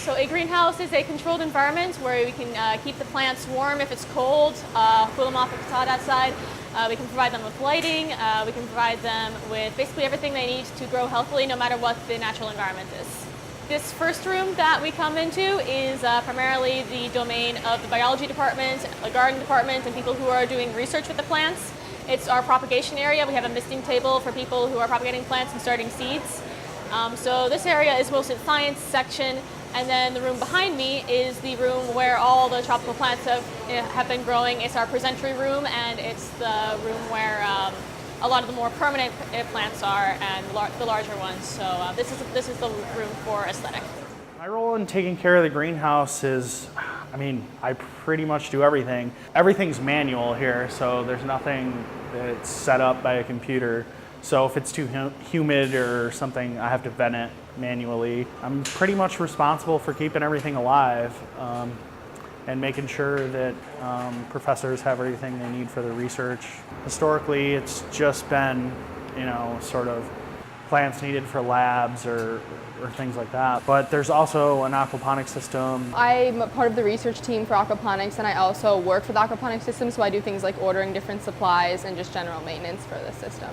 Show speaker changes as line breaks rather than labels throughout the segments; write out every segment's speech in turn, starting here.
So a greenhouse is a controlled environment where we can keep the plants warm if it's cold, cool them off if it's hot outside. We can provide them with lighting. We can provide them with basically everything they need to grow healthily no matter what the natural environment is. This first room that we come into is primarily the domain of the biology department, the garden department, and people who are doing research with the plants. It's our propagation area. We have a misting table for people who are propagating plants and starting seeds. So this area is mostly the science section, and then the room behind me is the room where all the tropical plants have been growing. It's our presentry room, and it's the room where a lot of the more permanent plants are, and the larger ones. So this is the room for aesthetic.
My role in taking care of the greenhouse is, I pretty much do everything. Everything's manual here, so there's nothing that's set up by a computer. So if it's too humid or something, I have to vent it manually. I'm pretty much responsible for keeping everything alive and making sure that professors have everything they need for their research. Historically, it's just been, sort of plants needed for labs or things like that. But there's also an aquaponics system.
I'm a part of the research team for aquaponics, and I also work for the aquaponics system, so I do things like ordering different supplies and just general maintenance for the system.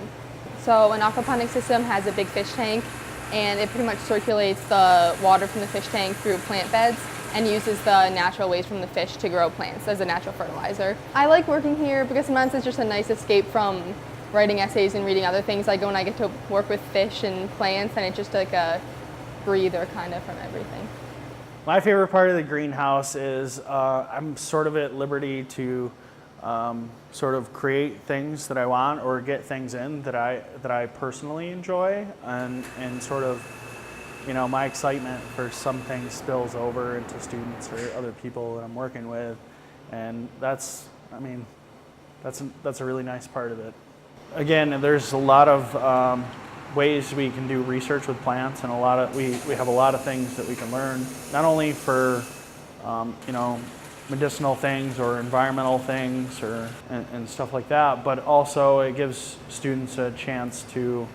So an aquaponics system has a big fish tank, and it pretty much circulates the water from the fish tank through plant beds and uses the natural waste from the fish to grow plants as a natural fertilizer. I like working here because sometimes it's just a nice escape from writing essays and reading other things. I go and I get to work with fish and plants, and it's just like a breather kind of from everything.
My favorite part of the greenhouse is I'm sort of at liberty to sort of create things that I want or get things in that I personally enjoy, and sort of, my excitement for some things spills over into students or other people that I'm working with, and that's a really nice part of it. Again, there's a lot of ways we can do research with plants, and we have a lot of things that we can learn, not only for medicinal things or environmental things and stuff like that, but also it gives students a chance to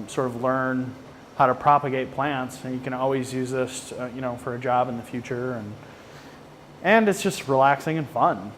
sort of learn how to propagate plants, and you can always use this for a job in the future, and it's just relaxing and fun.